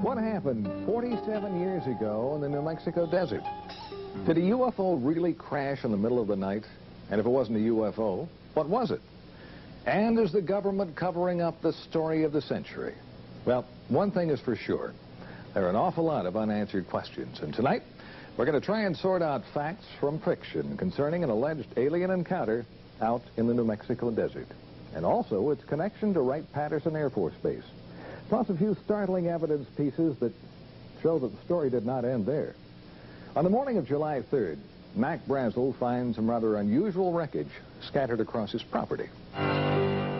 What happened 47 years ago in the New Mexico desert? Did a UFO really crash in the middle of the night? And if it wasn't a UFO, what was it? And is the government covering up the story of the century? Well, one thing is for sure. There are an awful lot of unanswered questions. And tonight, we're going to try and sort out facts from fiction concerning an alleged alien encounter out in the New Mexico desert. And also its connection to Wright-Patterson Air Force Base. Plus a few startling evidence pieces that show that the story did not end there. On the morning of July 3rd, Mac Brazel finds some rather unusual wreckage scattered across his property.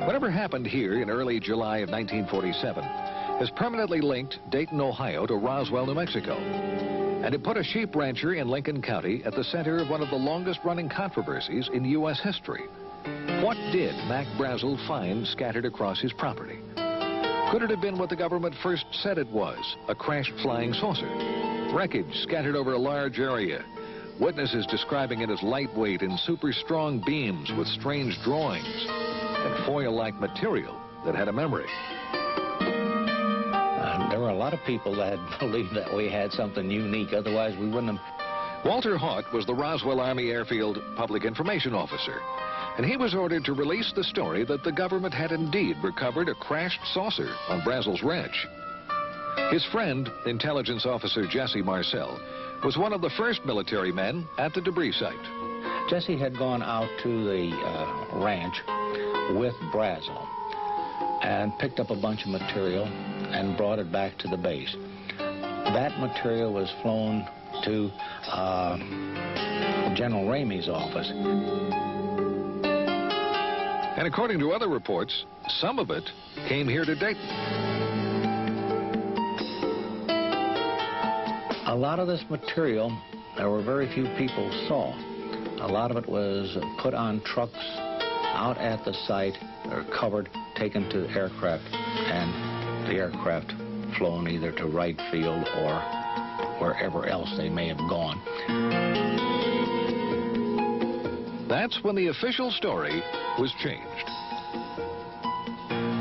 Whatever happened here in early July of 1947 has permanently linked Dayton, Ohio to Roswell, New Mexico. And it put a sheep rancher in Lincoln County at the center of one of the longest-running controversies in U.S. history. What did Mac Brazel find scattered across his property? Could it have been what the government first said it was, a crashed flying saucer? Wreckage scattered over a large area. Witnesses describing it as lightweight and super strong beams with strange drawings and foil-like material that had a memory. There were a lot of people that believed that we had something unique, otherwise we wouldn't have. Walter Haut was the Roswell Army Airfield Public Information Officer, and he was ordered to release the story that the government had indeed recovered a crashed saucer on Brazel's ranch. His friend, intelligence officer Jesse Marcel, was one of the first military men at the debris site. Jesse had gone out to the ranch with Brazel and picked up a bunch of material and brought it back to the base. That material was flown to General Ramey's office. And according to other reports, some of it came here to Dayton. A lot of this material, there were very few people saw. A lot of it was put on trucks out at the site, or covered, taken to the aircraft, and the aircraft flown either to Wright Field or wherever else they may have gone. That's when the official story was changed.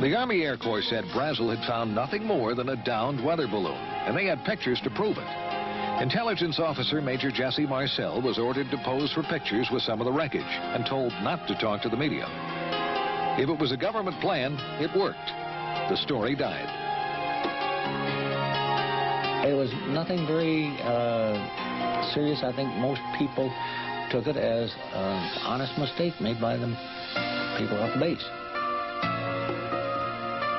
The Army Air Corps said Brazel had found nothing more than a downed weather balloon, and they had pictures to prove it. Intelligence officer Major Jesse Marcel was ordered to pose for pictures with some of the wreckage and told not to talk to the media. If it was a government plan, it worked. The story died. It was nothing very serious. I think most people took it as an honest mistake made by the people at the base.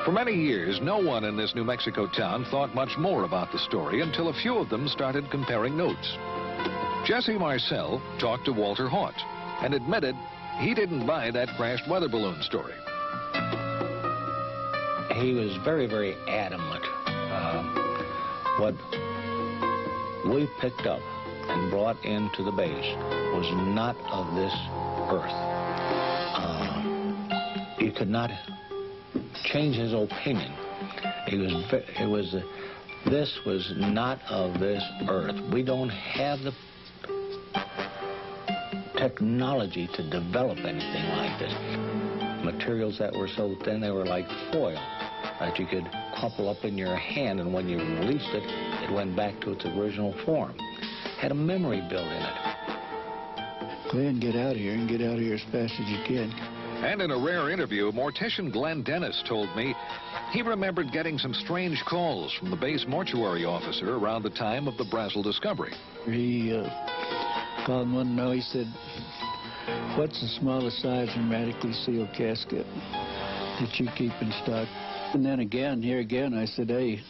For many years, no one in this New Mexico town thought much more about the story until a few of them started comparing notes. Jesse Marcel talked to Walter Haut and admitted he didn't buy that crashed weather balloon story. He was very, very adamant. What we picked up and brought into the base was not of this earth. You could not change his opinion. This was not of this earth. We don't have the technology to develop anything like this. Materials that were so thin, they were like foil that you could crumple up in your hand, and when you released it, it went back to its original form. Had a memory built in it. Go ahead and get out of here, and get out of here as fast as you can. And in a rare interview, mortician Glenn Dennis told me he remembered getting some strange calls from the base mortuary officer around the time of the Brazel discovery. He called one night. He said, "What's the smallest size hermetically sealed casket that you keep in stock?" And then again, here again, I said, "Hey,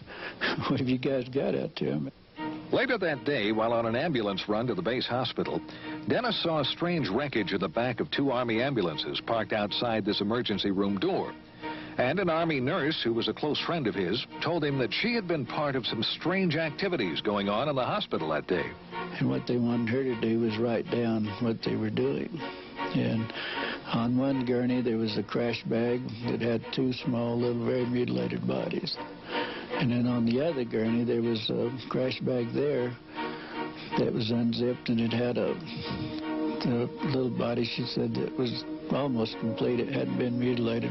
what have you guys got out there?" Later that day, while on an ambulance run to the base hospital, Dennis saw strange wreckage in the back of 2 Army ambulances parked outside this emergency room door. And an Army nurse, who was a close friend of his, told him that she had been part of some strange activities going on in the hospital that day. And what they wanted her to do was write down what they were doing. And on one gurney, there was a crash bag that had 2 small, little, very mutilated bodies. And then on the other gurney, there was a crash bag there that was unzipped, and it had a little body, she said, that was almost complete. It hadn't been mutilated.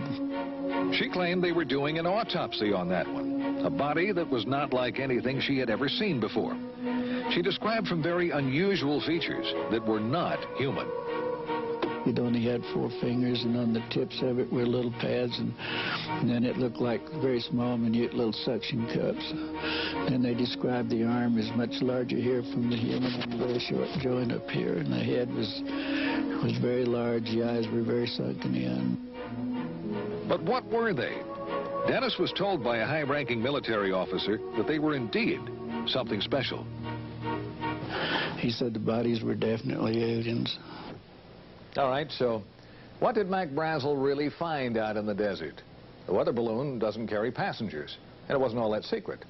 She claimed they were doing an autopsy on that one. a body that was not like anything she had ever seen before. She described some very unusual features that were not human. It only had 4 fingers, and on the tips of it were little pads, and then it looked like very small, minute little suction cups. And they described the arm as much larger here from the human and a very short joint up here, and the head was very large. The eyes were very sunken in. But what were they? Dennis was told by a high-ranking military officer that they were indeed something special. He said the bodies were definitely aliens. All right, so what did Mac Brazel really find out in the desert? The weather balloon doesn't carry passengers, and it wasn't all that secret.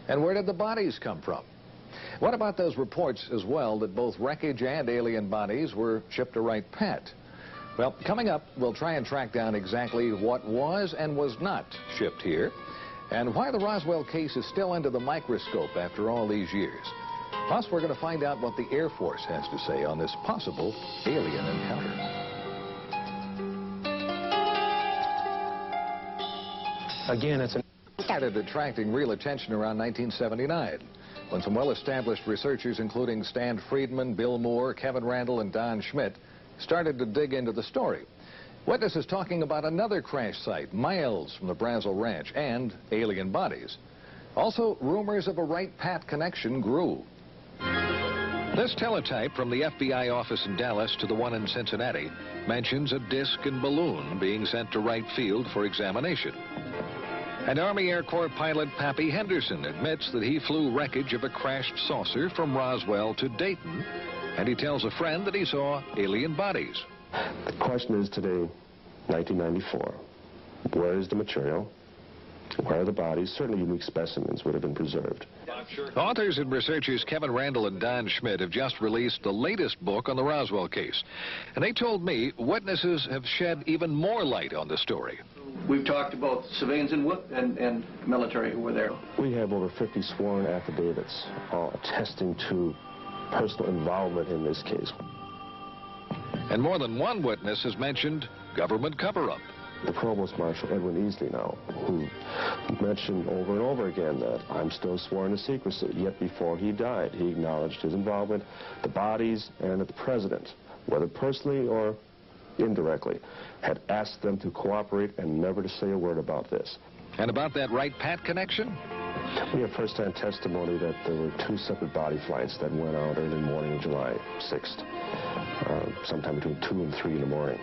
And where did the bodies come from? What about those reports as well that both wreckage and alien bodies were shipped to Wright-Patt? Well, coming up, we'll try and track down exactly what was and was not shipped here, and why the Roswell case is still under the microscope after all these years. Plus, we're going to find out what the Air Force has to say on this possible alien encounter. Again, it started attracting real attention around 1979, when some well-established researchers, including Stan Friedman, Bill Moore, Kevin Randall, and Don Schmidt, started to dig into the story. Witnesses talking about another crash site miles from the Brazel Ranch and alien bodies. Also, rumors of a Wright-Patt connection grew. This teletype from the FBI office in Dallas to the one in Cincinnati mentions a disc and balloon being sent to Wright Field for examination. And Army Air Corps pilot Pappy Henderson admits that he flew wreckage of a crashed saucer from Roswell to Dayton, and he tells a friend that he saw alien bodies. The question is today, 1994, where is the material? Where are the bodies? Certainly unique specimens would have been preserved. Authors and researchers Kevin Randall and Don Schmidt have just released the latest book on the Roswell case. And they told me witnesses have shed even more light on the story. We've talked about civilians and military who were there. We have over 50 sworn affidavits attesting to personal involvement in this case. And more than one witness has mentioned government cover-up. The Provost Marshal Edwin Easley now, who mentioned over and over again that I'm still sworn to secrecy, yet before he died, he acknowledged his involvement, the bodies, and that the President, whether personally or indirectly, had asked them to cooperate and never to say a word about this. And about that Wright-Patt connection? We have first-hand testimony that there were 2 separate body flights that went out early morning of July 6th, sometime between 2 and 3 in the morning.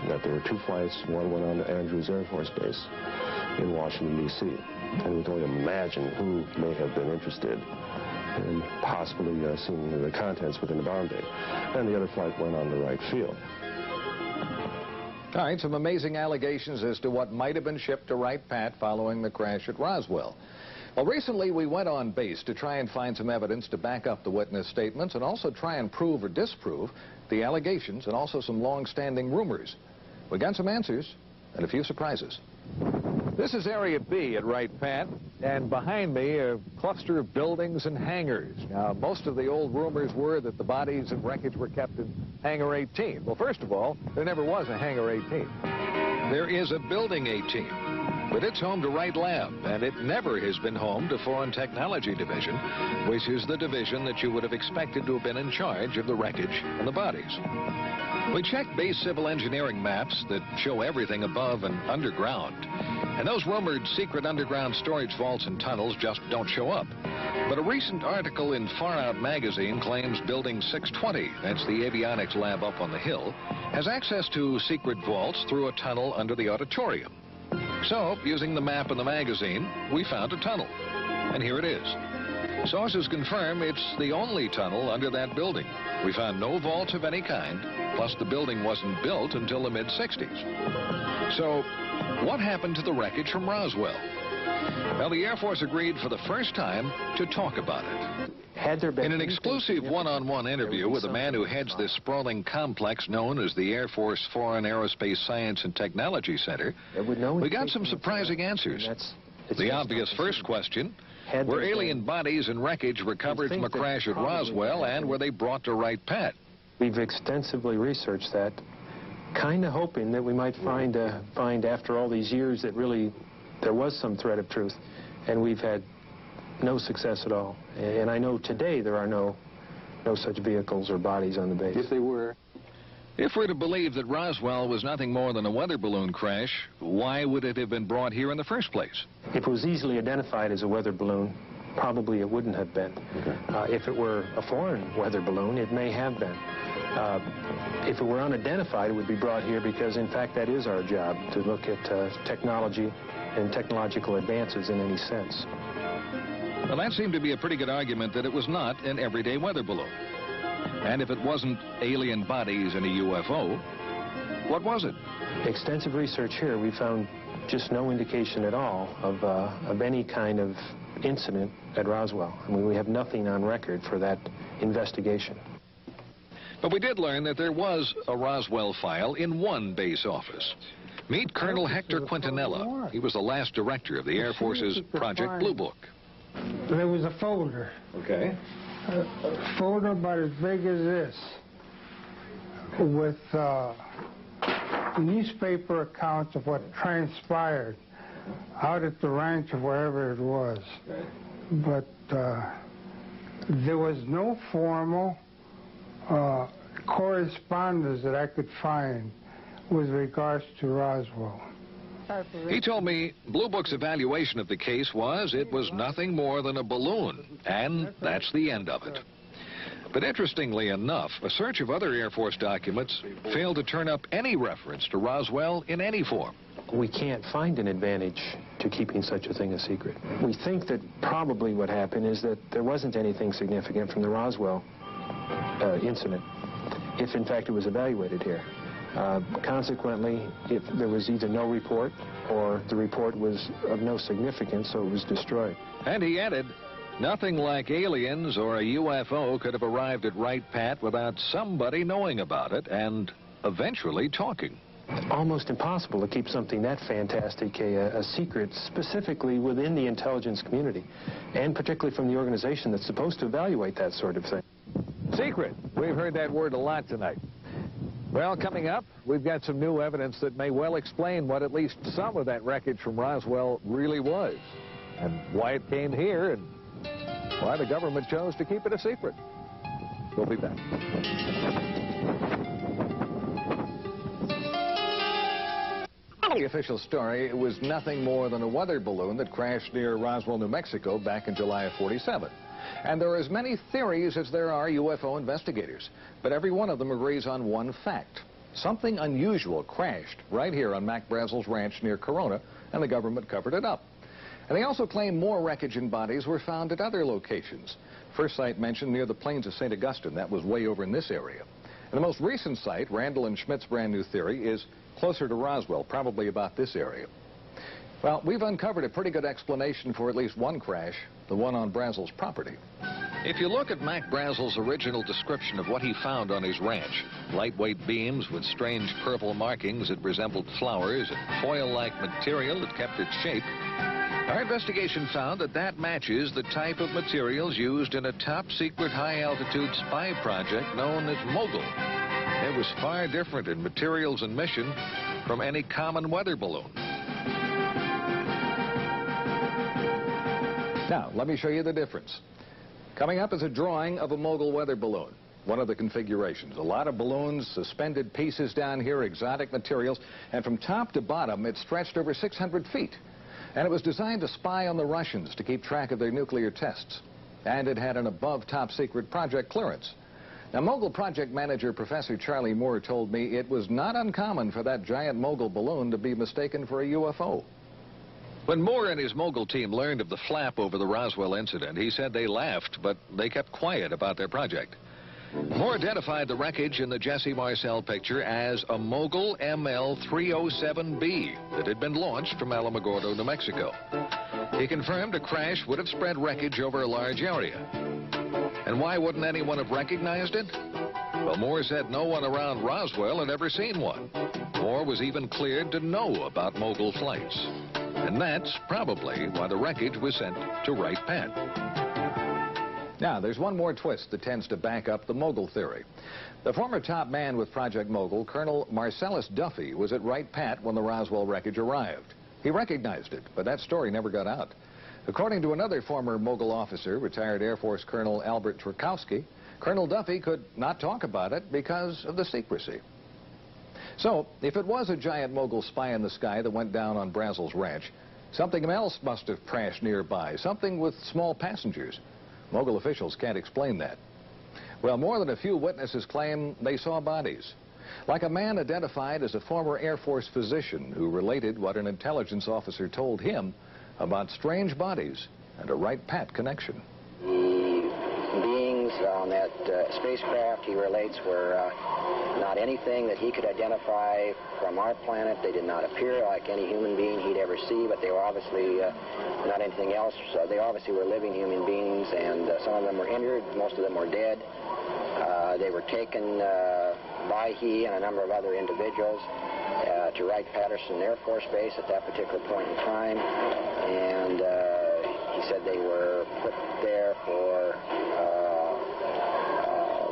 That there were 2 flights, one went on to Andrews Air Force Base in Washington, D.C. And we can only imagine who may have been interested in possibly seeing the contents within the bomb bay. And the other flight went on to Wright Field. All right, some amazing allegations as to what might have been shipped to Wright-Patt following the crash at Roswell. Well, recently we went on base to try and find some evidence to back up the witness statements and also try and prove or disprove the allegations and also some long-standing rumors. We got some answers and a few surprises. This is Area B at Wright-Patt, and behind me a cluster of buildings and hangars. Now, most of the old rumors were that the bodies and wreckage were kept in Hangar 18. Well, first of all, there never was a Hangar 18. There is a Building 18, but it's home to Wright Lab, and it never has been home to Foreign Technology Division, which is the division that you would have expected to have been in charge of the wreckage and the bodies. We checked base civil engineering maps that show everything above and underground, and those rumored secret underground storage vaults and tunnels just don't show up. But a recent article in Far Out magazine claims Building 620, that's the avionics lab up on the hill, has access to secret vaults through a tunnel under the auditorium. So, using the map in the magazine, we found a tunnel. And here it is. Sources confirm it's the only tunnel under that building. We found no vaults of any kind, plus the building wasn't built until the mid-60s. So, what happened to the wreckage from Roswell? Well, the Air Force agreed for the first time to talk about it. In an exclusive one-on-one interview with a man who heads this sprawling complex known as the Air Force Foreign Aerospace Science and Technology Center, we got some surprising answers. The obvious first question, were alien bodies and wreckage recovered from a crash at Roswell, and were they brought to Wright-Patt? We've extensively researched that, kind of hoping that we might find after all these years that really there was some thread of truth. and we've had no success at all. And I know today there are no such vehicles or bodies on the base. If they were. If we're to believe that Roswell was nothing more than a weather balloon crash, why would it have been brought here in the first place? If it was easily identified as a weather balloon, probably it wouldn't have been. If it were a foreign weather balloon, it may have been. If it were unidentified, it would be brought here because, in fact, that is our job, to look at technology and technological advances in any sense. Well, that seemed to be a pretty good argument that it was not an everyday weather balloon. And if it wasn't alien bodies in a UFO, what was it? Extensive research here, we found just no indication at all of any kind of incident at Roswell. I mean, we have nothing on record for that investigation. But we did learn that there was a Roswell file in one base office. Meet Colonel Hector Quintanilla. He was the last director of the Air Force's Project Blue Book. There was a folder. Okay. A folder about as big as this, with newspaper accounts of what transpired out at the ranch or wherever it was. But there was no formal correspondence that I could find with regards to Roswell. He told me Blue Book's evaluation of the case was it was nothing more than a balloon, and that's the end of it. But interestingly enough, a search of other Air Force documents failed to turn up any reference to Roswell in any form. We can't find an advantage to keeping such a thing a secret. We think that probably what happened is that there wasn't anything significant from the Roswell incident, if in fact it was evaluated here. Consequently, if there was either no report or the report was of no significance, so it was destroyed. And he added, nothing like aliens or a UFO could have arrived at Wright Pat without somebody knowing about it and eventually talking. Almost impossible to keep something that fantastic a secret, specifically within the intelligence community, and particularly from the organization that's supposed to evaluate that sort of thing. Secret. We've heard that word a lot tonight. Well, coming up, we've got some new evidence that may well explain what at least some of that wreckage from Roswell really was, and why it came here, and why the government chose to keep it a secret. We'll be back. The official story was nothing more than a weather balloon that crashed near Roswell, New Mexico back in July of '47. And there are as many theories as there are UFO investigators, but every one of them agrees on one fact. Something unusual crashed right here on Mac Brazel's ranch near Corona, and the government covered it up. And they also claim more wreckage and bodies were found at other locations. First site mentioned near the plains of St. Augustine, that was way over in this area. And the most recent site, Randall and Schmidt's brand new theory, is closer to Roswell, probably about this area. Well, we've uncovered a pretty good explanation for at least one crash, the one on Brazel's property. If you look at Mac Brazel's original description of what he found on his ranch, lightweight beams with strange purple markings that resembled flowers and foil-like material that kept its shape, our investigation found that that matches the type of materials used in a top-secret high-altitude spy project known as Mogul. It was far different in materials and mission from any common weather balloon. Now, let me show you the difference. Coming up is a drawing of a Mogul weather balloon, one of the configurations. A lot of balloons, suspended pieces down here, exotic materials, and from top to bottom, it stretched over 600 feet. And it was designed to spy on the Russians to keep track of their nuclear tests. And it had an above top-secret project clearance. Now, Mogul project manager Professor Charlie Moore told me it was not uncommon for that giant Mogul balloon to be mistaken for a UFO. When Moore and his Mogul team learned of the flap over the Roswell incident, he said they laughed, but they kept quiet about their project. Moore identified the wreckage in the Jesse Marcel picture as a Mogul ML-307B that had been launched from Alamogordo, New Mexico. He confirmed a crash would have spread wreckage over a large area. And why wouldn't anyone have recognized it? Well, Moore said no one around Roswell had ever seen one. Moore was even cleared to know about Mogul flights. And that's probably why the wreckage was sent to Wright Pat. Now, there's one more twist that tends to back up the Mogul theory. The former top man with Project Mogul, Colonel Marcellus Duffy, was at Wright Pat when the Roswell wreckage arrived. He recognized it, but that story never got out. According to another former Mogul officer, retired Air Force Colonel Albert Trukowski, Colonel Duffy could not talk about it because of the secrecy. So, if it was a giant Mogul spy in the sky that went down on Brazel's ranch, something else must have crashed nearby, something with small passengers. Mogul officials can't explain that. Well, more than a few witnesses claim they saw bodies. Like a man identified as a former Air Force physician who related what an intelligence officer told him about strange bodies and a right-pat connection. The beings on that spacecraft, he relates, were not anything that he could identify from our planet. They did not appear like any human being he'd ever see, but they were obviously not anything else. They obviously were living human beings, and some of them were injured, most of them were dead. They were taken by he and a number of other individuals to Wright-Patterson Air Force Base at that particular point in time, and he said they were put there for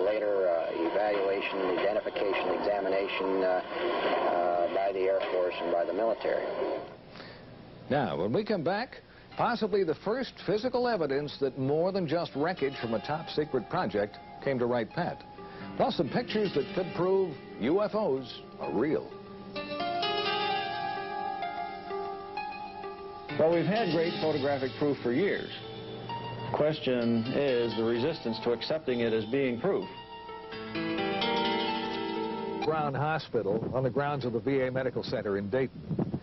later evaluation, identification, examination by the Air Force and by the military. Now, when we come back, possibly the first physical evidence that more than just wreckage from a top-secret project came to Wright-Pat. Plus some pictures that could prove UFOs are real. Well, we've had great photographic proof for years. The question is the resistance to accepting it as being proof. Brown Hospital on the grounds of the VA Medical Center in Dayton.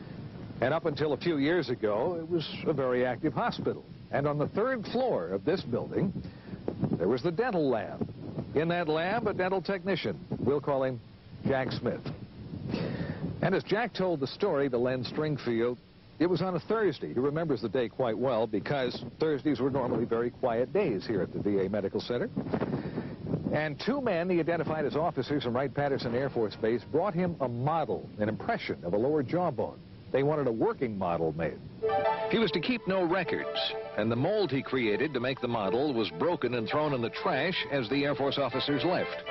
And up until a few years ago, it was a very active hospital. And on the 3rd floor of this building, there was the dental lab. In that lab, a dental technician. We'll call him Jack Smith. And as Jack told the story to Len Stringfield, it was on a Thursday. He remembers the day quite well because Thursdays were normally very quiet days here at the VA Medical Center. And 2 men he identified as officers from Wright-Patterson Air Force Base brought him a model, an impression of a lower jawbone. They wanted a working model made. He was to keep no records, and the mold he created to make the model was broken and thrown in the trash as the Air Force officers left.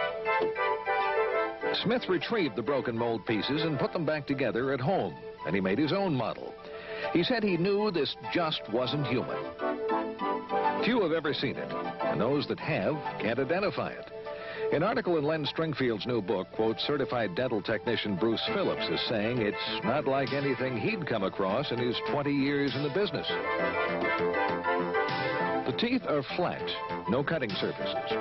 Smith retrieved the broken mold pieces and put them back together at home, and he made his own model. He said he knew this just wasn't human. Few have ever seen it, and those that have can't identify it. An article in Len Stringfield's new book quotes certified dental technician Bruce Phillips as saying it's not like anything he'd come across in his 20 years in the business. The teeth are flat, no cutting surfaces.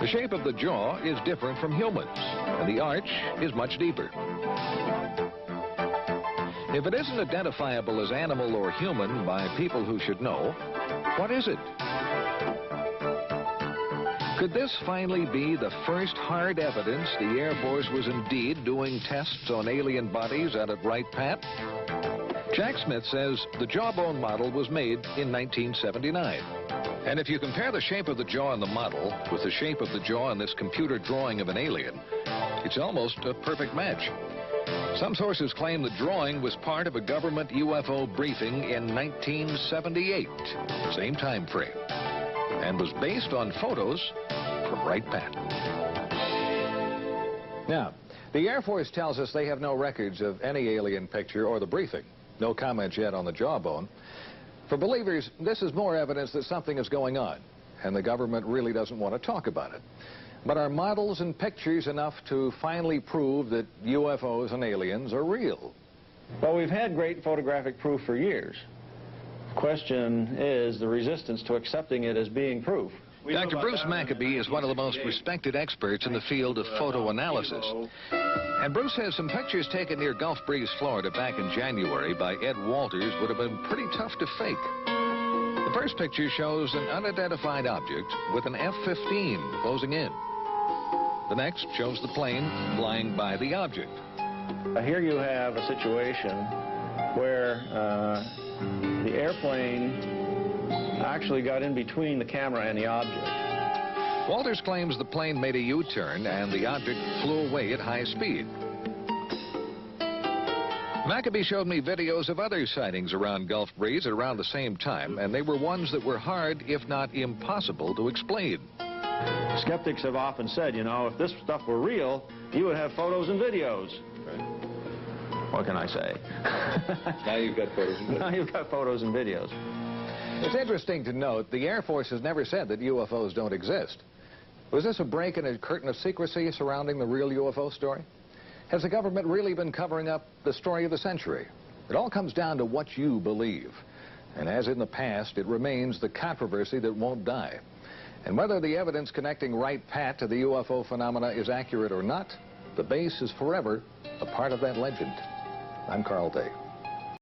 The shape of the jaw is different from humans, and the arch is much deeper. If it isn't identifiable as animal or human by people who should know, what is it? Could this finally be the first hard evidence the Air Force was indeed doing tests on alien bodies out at Wright-Pat? Jack Smith says the jawbone model was made in 1979. And if you compare the shape of the jaw in the model with the shape of the jaw in this computer drawing of an alien, it's almost a perfect match. Some sources claim the drawing was part of a government UFO briefing in 1978, same time frame, and was based on photos from Wright-Pat. Now, the Air Force tells us they have no records of any alien picture or the briefing. No comments yet on the jawbone. For believers, this is more evidence that something is going on, and the government really doesn't want to talk about it. But are models and pictures enough to finally prove that UFOs and aliens are real? Well, we've had great photographic proof for years. The question is the resistance to accepting it as being proof. Dr. Bruce Maccabee is one of the most respected experts in the field of photo analysis. And Bruce says some pictures taken near Gulf Breeze, Florida back in January by Ed Walters would have been pretty tough to fake. The first picture shows an unidentified object with an F-15 closing in. The next shows the plane flying by the object. Here you have a situation where the airplane actually got in between the camera and the object. Walters claims the plane made a U-turn and the object flew away at high speed. Maccabee showed me videos of other sightings around Gulf Breeze at around the same time, and they were ones that were hard, if not impossible, to explain. Skeptics have often said, you know, if this stuff were real, you would have photos and videos. What can I say? Now you've got photos and videos. Now you've got photos and videos. It's interesting to note the Air Force has never said that UFOs don't exist. Was this a break in a curtain of secrecy surrounding the real UFO story? Has the government really been covering up the story of the century? It all comes down to what you believe. And as in the past, it remains the controversy that won't die. And whether the evidence connecting Wright Pat to the UFO phenomena is accurate or not, the base is forever a part of that legend. I'm Carl Day.